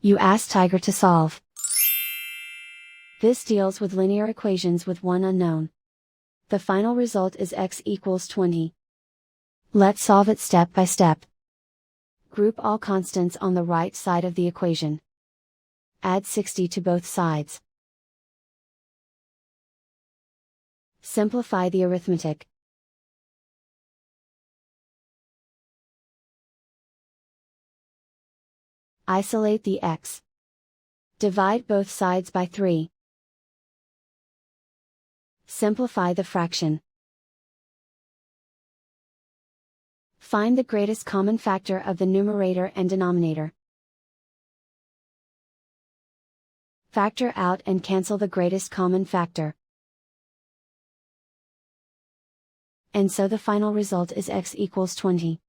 You ask Tiger to solve. This deals with linear equations with one unknown. The final result is x equals 20. Let's solve it step by step. Group all constants on the right side of the equation. Add 60 to both sides. Simplify the arithmetic. Isolate the x. Divide both sides by 3. Simplify the fraction. Find the greatest common factor of the numerator and denominator. Factor out and cancel the greatest common factor. And so the final result is x equals 20.